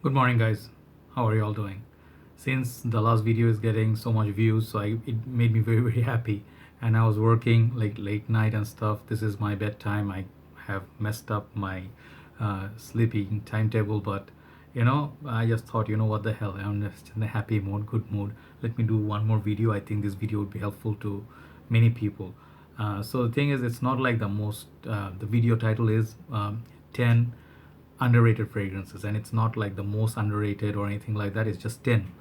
Good morning, guys. How are you all doing? Since the last video is getting so much views, it made me very happy. And I was working like late night and stuff. This is my bedtime. I have messed up my sleeping timetable, but I just thought, what the hell? I'm just in a happy mood, good mood. Let me do one more video. I think this video would be helpful to many people. So the thing is, it's not like the video title is 10 underrated fragrances, and it's not like the most underrated or anything like that. It's just 10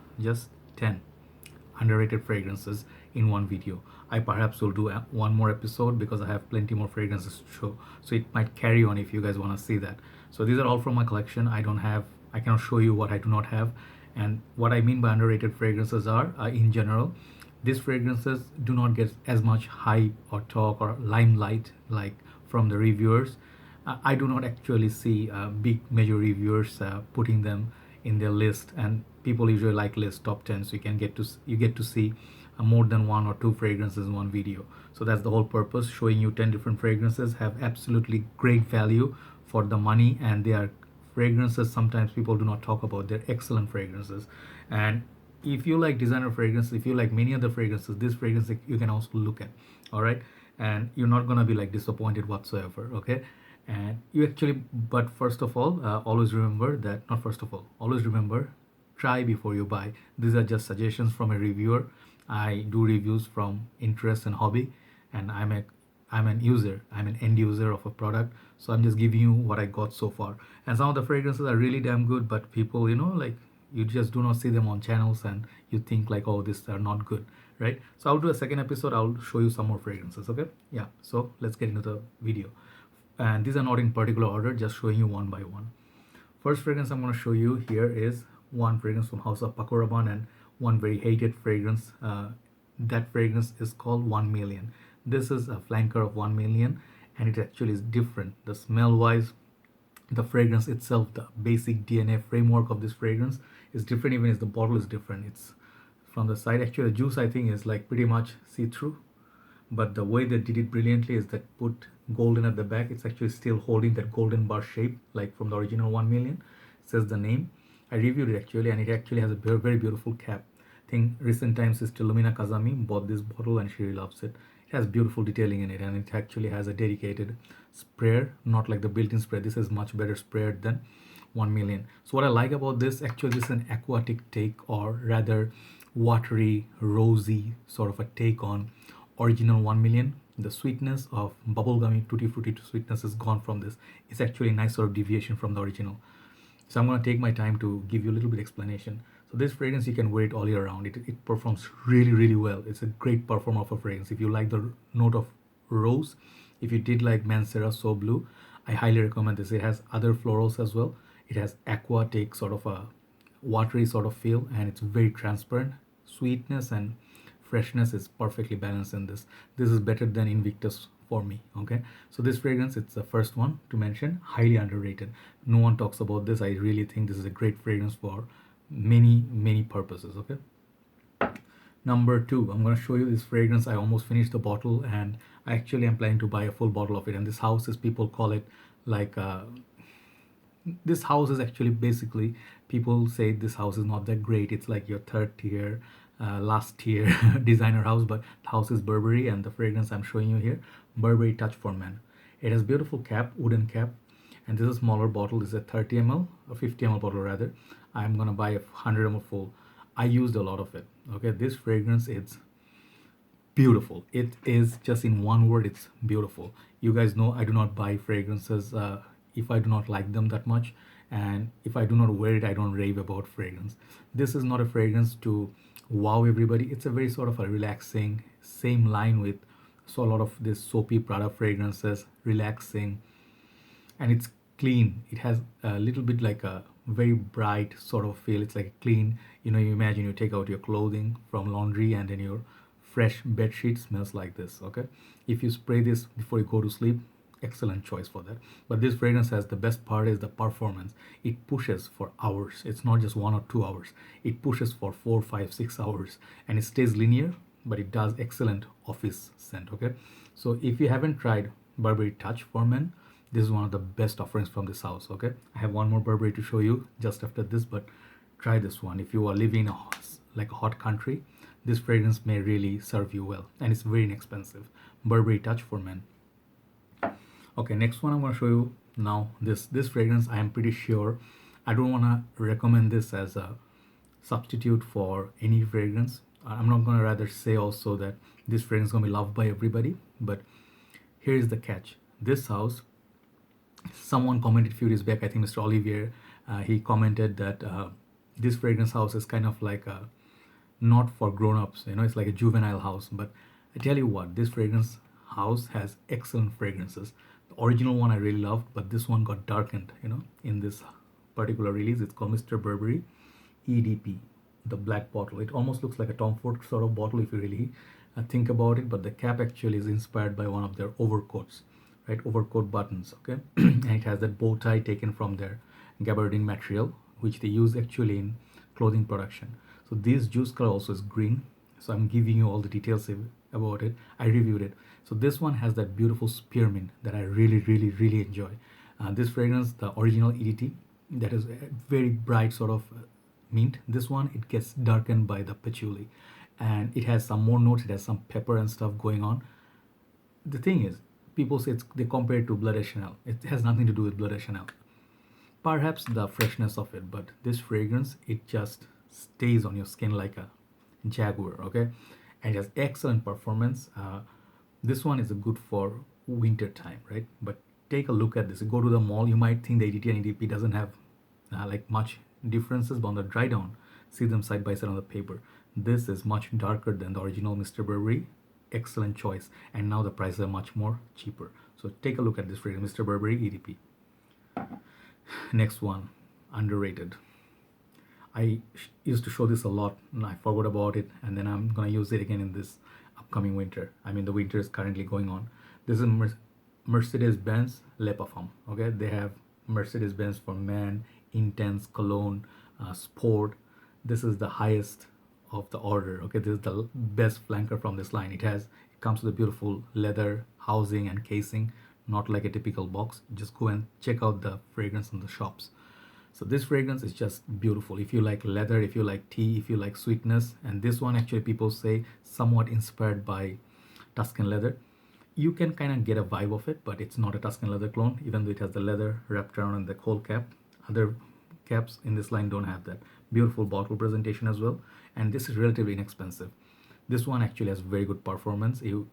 underrated fragrances in one video. I perhaps will do one more episode because I have plenty more fragrances to show, so it might carry on if you guys want to see that. So these are all from my collection. I cannot show you what I do not have. And what I mean by underrated fragrances are, in general, these fragrances do not get as much hype or talk or limelight like from the reviewers. I do not actually see big major reviewers putting them in their list, and people usually like list top 10, so you get to see more than one or two fragrances in one video. So that's the whole purpose, showing you 10 different fragrances, have absolutely great value for the money, and they are fragrances sometimes people do not talk about. They're excellent fragrances. And if you like designer fragrances, if you like many other fragrances, this fragrance you can also look at. All right, and you're not gonna be like disappointed whatsoever. Okay, and you actually, but first of all, always remember that, not first of all, always remember, try before you buy. These are just suggestions from a reviewer. I do reviews from interest and hobby, and I'm an end user of a product, so I'm just giving you what I got so far. And some of the fragrances are really damn good, but people, like, you just do not see them on channels, and you think like, oh, these are not good, right? So I'll do a second episode. I'll show you some more fragrances. Okay, yeah, so let's get into the video. And these are not in particular order, just showing you one by one. First fragrance I'm going to show you here is one fragrance from House of Pakoraban, and one very hated fragrance. That fragrance is called 1 Million. This is a flanker of 1 Million, and it actually is different. The smell wise, the fragrance itself, the basic DNA framework of this fragrance is different, even if the bottle is different. It's from the side, actually the juice I think is like pretty much see-through, but the way they did it brilliantly is that put golden at the back. It's actually still holding that golden bar shape like from the original 1 Million. It says the name. I reviewed it actually, and it actually has a very beautiful cap. I think recent times Sister Lumina Kazami bought this bottle and she really loves it. It has beautiful detailing in it, and it actually has a dedicated sprayer, not like the built-in sprayer. This is much better sprayed than 1 Million. So what I like about this, actually this is an aquatic take, or rather watery, rosy sort of a take on original 1 Million. The sweetness of bubblegummy tutti frutti sweetness is gone from this. It's actually a nice sort of deviation from the original. So I'm going to take my time to give you a little bit explanation. So this fragrance, you can wear it all year round. It performs really well. It's a great performer of a fragrance. If you like the note of rose, if you did like Mancera So Blue, I highly recommend this. It has other florals as well. It has aqua take, sort of a watery sort of feel, and it's very transparent. Sweetness and freshness is perfectly balanced in this. This is better than Invictus for me. Okay, so this fragrance, it's the first one to mention, highly underrated. No one talks about this. I really think this is a great fragrance for many purposes. Okay, number two, I'm going to show you this fragrance. I almost finished the bottle, and I actually am planning to buy a full bottle of it. And this house is, people call it like this house is actually, basically people say this house is not that great. It's like your third tier, last tier designer house. But the house is Burberry, and the fragrance I'm showing you here, Barbary Touch for Men. It has beautiful cap, wooden cap, and this is a smaller bottle. This is a 30 ml or 50 ml bottle rather. I'm gonna buy a 100 ml full. I used a lot of it. Okay, this fragrance, it's beautiful. It is, just in one word, it's beautiful. You guys know I do not buy fragrances if I do not like them that much, and if I do not wear it, I don't rave about fragrance. This is not a fragrance to wow everybody. It's a very sort of a relaxing, same line with, so a lot of this soapy Prada fragrances, relaxing, and it's clean. It has a little bit like a very bright sort of feel. It's like clean. You imagine you take out your clothing from laundry, and then your fresh bed sheet smells like this. Okay, if you spray this before you go to sleep, excellent choice for that. But this fragrance has, the best part is the performance. It pushes for hours. It's not just 1 or 2 hours. It pushes for 4, 5, 6 hours, and it stays linear, but it does excellent office scent. Okay, so if you haven't tried Barbary Touch for Men, This is one of the best offerings from this house. Okay, I have one more Burberry to show you just after this, but try this one if you are living in like a hot country. This fragrance may really serve you well, and it's very inexpensive. Barbary Touch for men. Okay, next one I'm going to show you now. This fragrance, I am pretty sure, I don't want to recommend this as a substitute for any fragrance. I'm not going to rather say also that this fragrance is going to be loved by everybody, but here is the catch. This house, someone commented a few days back, I think Mr. Olivier, he commented that this fragrance house is kind of like a not for grown-ups, you know, it's like a juvenile house. But I tell you what, this fragrance house has excellent fragrances. The original one I really loved, but this one got darkened, you know, in this particular release. It's called Mr. Burberry EDP, the black bottle. It almost looks like a Tom Ford sort of bottle if you really think about it, but the cap actually is inspired by one of their overcoats, right? Overcoat buttons, okay? And it has that bow tie taken from their gabardine material, which they use actually in clothing production. So this juice color also is green. So I'm giving you all the details about it. I reviewed it. So this one has that beautiful spearmint that I really enjoy. This fragrance, the original EDT, that is a very bright sort of mint. This one, it gets darkened by the patchouli, and it has some more notes. It has some pepper and stuff going on. The thing is, people say they compare it to Blood et Chanel. It has nothing to do with Blood et Chanel. Perhaps the freshness of it, but this fragrance, it just stays on your skin like a jaguar, okay? And it has excellent performance. This one is good for winter time, right? But take a look at this. You go to the mall, you might think the EDT and EDP doesn't have like much differences, but on the dry down, see them side by side on the paper. This is much darker than the original Mr. Burberry. Excellent choice, and now the prices are much more cheaper. So take a look at this fragrance, Mr. Burberry EDP. Next one, underrated. I used to show this a lot and I forgot about it, and then I'm gonna use it again in this upcoming winter. I mean, the winter is currently going on. This is Mercedes-Benz Le Parfum. Okay, they have Mercedes-Benz for men, intense, cologne, sport. This is the highest of the order. Okay, this is the best flanker from this line. It comes with a beautiful leather housing and casing, not like a typical box. Just go and check out the fragrance in the shops. So this fragrance is just beautiful. If you like leather, if you like tea, if you like sweetness, and this one actually people say somewhat inspired by Tuscan leather. You can kind of get a vibe of it, but it's not a Tuscan leather clone, even though it has the leather wrapped around and the whole cap. Other caps in this line don't have that. Beautiful bottle presentation as well, and this is relatively inexpensive. This one actually has very good performance. You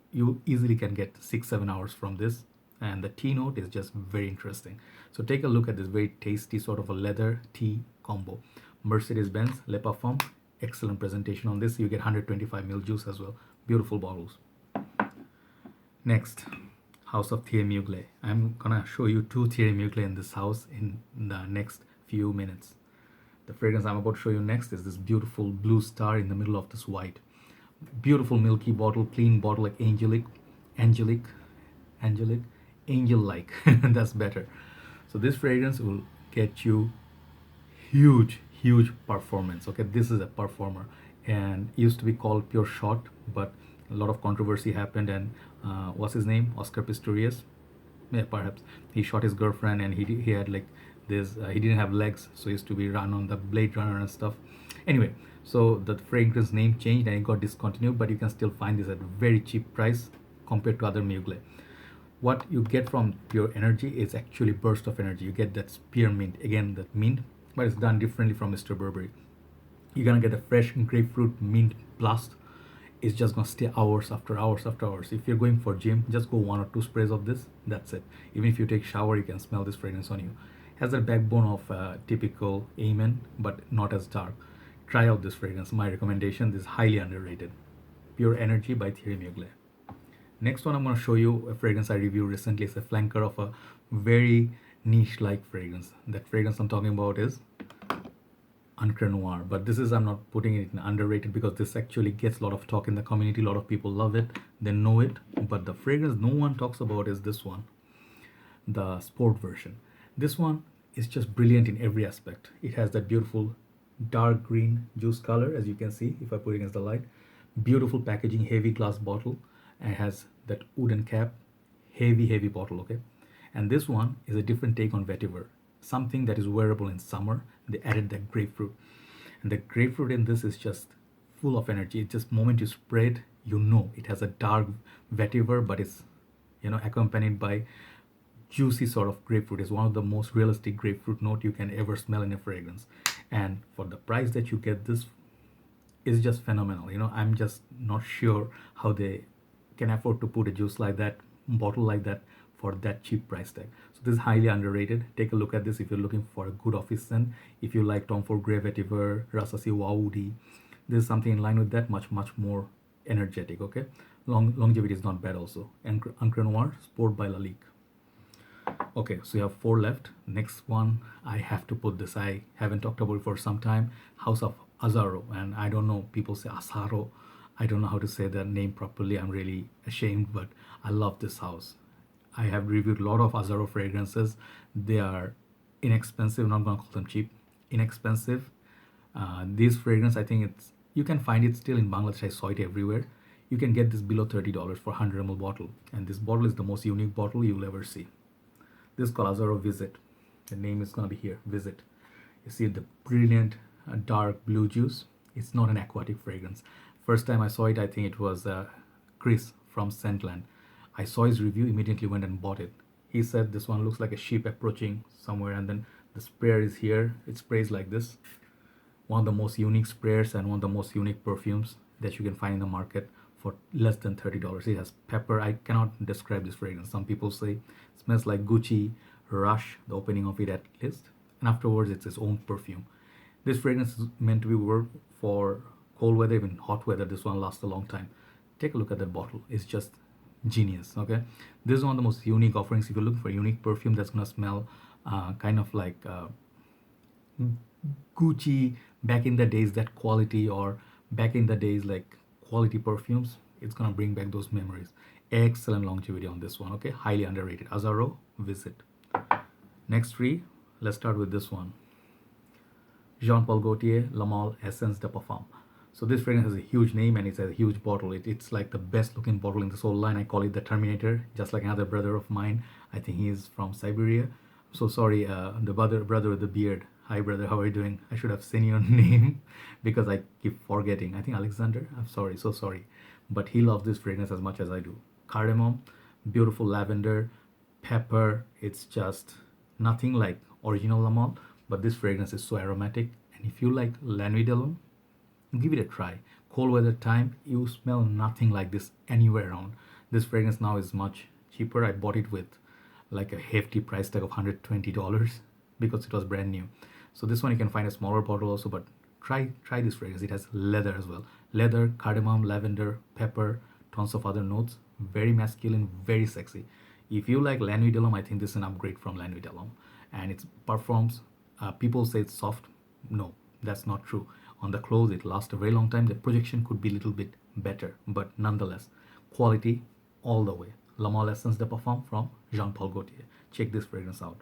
easily can get 6-7 hours from this, and the tea note is just very interesting. So take a look at this very tasty sort of a leather tea combo. Mercedes-Benz Le Parfum, excellent presentation on this. You get 125 ml juice as well. Beautiful bottles. Next, house of Thierry Mugler. I'm gonna show you 2 Thierry Mugler in this house in the next few minutes. The fragrance I'm about to show you next is this beautiful blue star in the middle of this white. Beautiful milky bottle, clean bottle, like angel-like. That's better. So this fragrance will get you huge performance. Okay, this is a performer, and it used to be called Pure Shot, but a lot of controversy happened, and what's his name, Oscar Pistorius, yeah, perhaps he shot his girlfriend, and he had like this he didn't have legs, so he used to be run on the Blade Runner and stuff. Anyway, so the fragrance name changed and it got discontinued, but you can still find this at a very cheap price compared to other Mugler. What you get from Pure Energy is actually burst of energy. You get that spearmint, again that mint, but it's done differently from Mr. Burberry. You're gonna get a fresh grapefruit mint blast. It's just gonna stay hours after hours after hours. If you're going for gym, just go 1 or 2 sprays of this, that's it. Even if you take shower, you can smell this fragrance on you. Has the backbone of typical Amen, but not as dark. Try out this fragrance. My recommendation, this is highly underrated. Pure Energy by Thierry Mugler. Next one I'm going to show you a fragrance I reviewed recently. It's a flanker of a very niche-like fragrance. That fragrance I'm talking about is Unclean Water. But this is, I'm not putting it in underrated because this actually gets a lot of talk in the community. A lot of people love it. They know it. But the fragrance no one talks about is this one, the sport version. This one is just brilliant in every aspect. It has that beautiful dark green juice color, as you can see if I put it against the light. Beautiful packaging, heavy glass bottle. And it has that wooden cap, heavy bottle, okay? And this one is a different take on vetiver, something that is wearable in summer. They added that grapefruit, and the grapefruit in this is just full of energy. It's just moment you spray it, you know it has a dark vetiver, but it's accompanied by juicy sort of grapefruit. Is one of the most realistic grapefruit note you can ever smell in a fragrance. And for the price that you get, this is just phenomenal. I'm just not sure how they can afford to put a juice like that, bottle like that, for that cheap price tag. So this is highly underrated. Take a look at this if you're looking for a good office scent. If you like Tom Ford Grey Vetiver, Versace Woody, this is something in line with that, much more energetic. Okay, longevity is not bad also. And Unclean Water, Sport by Lalique. Okay, so you have 4 left. Next one, I have to put this. I haven't talked about it for some time. House of Azzaro, and I don't know, people say Asaro. I don't know how to say that name properly. I'm really ashamed, but I love this house. I have reviewed a lot of Azzaro fragrances. They are inexpensive. I'm not gonna call them cheap. Inexpensive. This fragrance, I think you can find it still in Bangladesh. I saw it everywhere. You can get this below $30 for 100 ml bottle, and this bottle is the most unique bottle you'll ever see. This is called Azzaro Visit. The name is gonna be here, Visit. You see the brilliant dark blue juice. It's not an aquatic fragrance. First time I saw it, I think it was Chris from Scentland. I saw his review, immediately went and bought it. He said this one looks like a ship approaching somewhere, and then the sprayer is here. It sprays like this. One of the most unique sprayers and one of the most unique perfumes that you can find in the market for less than $30. It has pepper. I cannot describe this fragrance. Some people say it smells like Gucci, Rush, the opening of it at least, and afterwards it's its own perfume. This fragrance is meant to be worn for cold weather, even hot weather. This one lasts a long time. Take a look at that bottle. It's just genius. Okay, this is one of the most unique offerings. If you're looking for a unique perfume that's gonna smell kind of like Gucci back in the days, that quality, or back in the days like quality perfumes, it's gonna bring back those memories. Excellent longevity on this one. Okay, highly underrated. Azzaro Visit. Next 3, let's start with this one. Jean Paul Gaultier La Mole Essence de Parfum. So this fragrance has a huge name and it's a huge bottle. It's like the best looking bottle in this whole line. I call it the Terminator, just like another brother of mine. I think he is from Siberia. I'm so sorry, the brother with the beard. Hi brother, how are you doing? I should have seen your name because I keep forgetting. I think Alexander. I'm sorry, so sorry. But he loves this fragrance as much as I do. Cardamom, beautiful lavender, pepper. It's just nothing like original La Mole, but this fragrance is so aromatic. And if you like La Nuit de l'Homme, give it a try. Cold weather time, you smell nothing like this anywhere around. This fragrance now is much cheaper. I bought it with like a hefty price tag of $120 because it was brand new. So this one you can find a smaller bottle also, but try this fragrance. It has leather as well. Leather, cardamom, lavender, pepper, tons of other notes. Very masculine, very sexy. If you like La Nuit de l'Homme, I think this is an upgrade from La Nuit de l'Homme. And it performs, people say it's soft. No, that's not true. On the clothes, it lasts a very long time. The projection could be a little bit better, but nonetheless, quality all the way. La Mole Essence de Parfum from Jean Paul Gaultier. Check this fragrance out.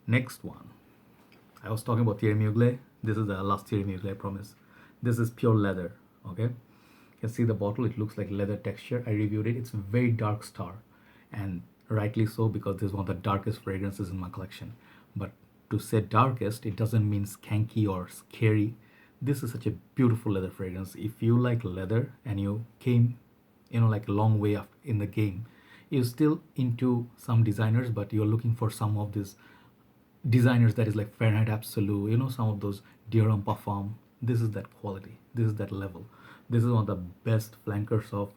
Next one. I was talking about Thierry Mugler. This is the last Thierry Mugler, I promise. This is pure leather. Okay, you can see the bottle. It looks like leather texture. I reviewed it. It's very dark star, and rightly so, because this is one of the darkest fragrances in my collection. But to say darkest, it doesn't mean skanky or scary. This is such a beautiful leather fragrance. If you like leather and you came, like a long way up in the game, you're still into some designers, but you're looking for some of these designers that is like Fahrenheit Absolute, some of those Dior Homme Parfum. This is that quality. This is that level. This is one of the best flankers of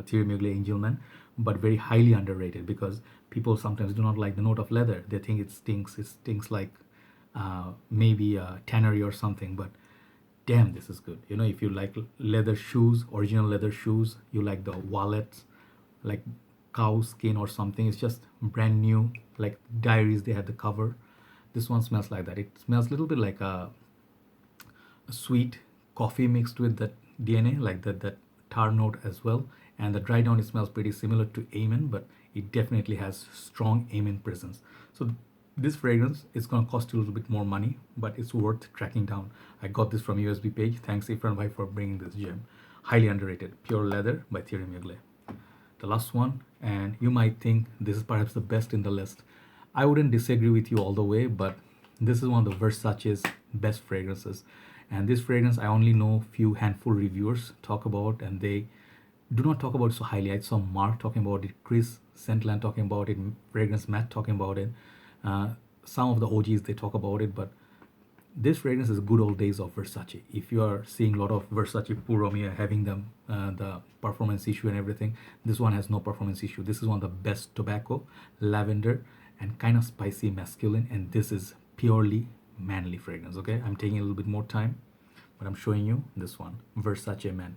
Thierry Mugler Angelman, but very highly underrated because people sometimes do not like the note of leather. They think it stinks. It stinks like maybe a tannery or something, but damn, this is good. If you like leather shoes, original leather shoes, you like the wallets, like cow skin or something, it's just brand new, like diaries, they had the cover. This one smells like that. It smells a little bit like a sweet coffee mixed with that DNA, like that tar note as well. And the dry down, it smells pretty similar to Amen, but it definitely has strong Amen presence. So this fragrance is going to cost you a little bit more money, but it's worth tracking down. I got this from USB page. Thanks Ifran Bhai for bringing this gem. Highly underrated. Pure Leather by Thierry Mugler. the last one, and you might think this is perhaps the best in the list. I wouldn't disagree with you all the way, but this is one of the Versace's best fragrances. And this fragrance, I only know few handful reviewers talk about, and they do not talk about it so highly. I saw Mark talking about it, Chris Centland talking about it, Fragrance Matt talking about it. Some of the OGs, they talk about it, but this fragrance is good old days of Versace. If you are seeing a lot of Versace Puro Mia having them the performance issue and everything, this one has no performance issue. This is one of the best tobacco, lavender, and kind of spicy masculine, and this is purely manly fragrance. Okay, I'm taking a little bit more time, but I'm showing you this one, Versace Amen.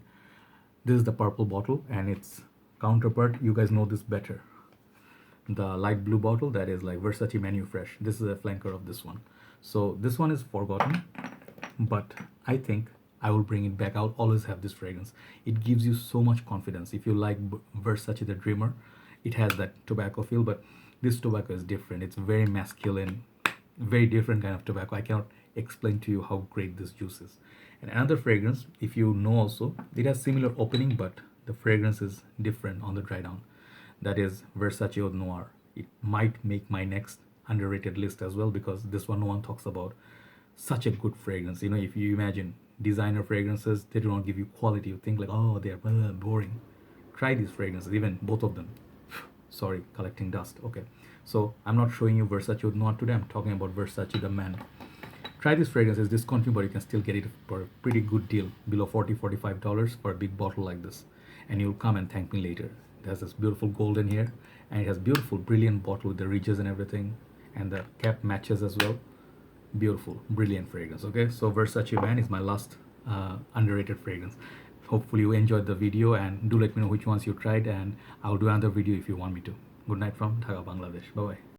This is the purple bottle, and its counterpart, you guys know this better, the light blue bottle, that is like Versace Menu Fresh. This is a flanker of this one. So this one is forgotten, but I think I will bring it back. I'll always have this fragrance. It gives you so much confidence. If you like Versace the Dreamer, it has that tobacco feel, but this tobacco is different. It's very masculine, very different kind of tobacco. I cannot explain to you how great this juice is. And another fragrance, if you know also, it has similar opening, but the fragrance is different on the dry down. That is Versace of Noir. It might make my next underrated list as well, because this one no one talks about. Such a good fragrance. You know, if you imagine designer fragrances, they do not give you quality. You think like, oh, they're boring. Try these fragrances, even both of them. Sorry, collecting dust. Okay, so I'm not showing you Versace of Noir today. I'm talking about Versace the Man. Try these fragrances, discontinued, but you can still get it for a pretty good deal, below $40-$45 for a big bottle like this. And you'll come and thank me later. It has this beautiful golden here, and it has beautiful, brilliant bottle with the ridges and everything, and the cap matches as well. Beautiful, brilliant fragrance. Okay, so Versace Man is my last underrated fragrance. Hopefully you enjoyed the video, and do let me know which ones you tried, and I'll do another video if you want me to. Good night from Dhaka, Bangladesh. Bye bye.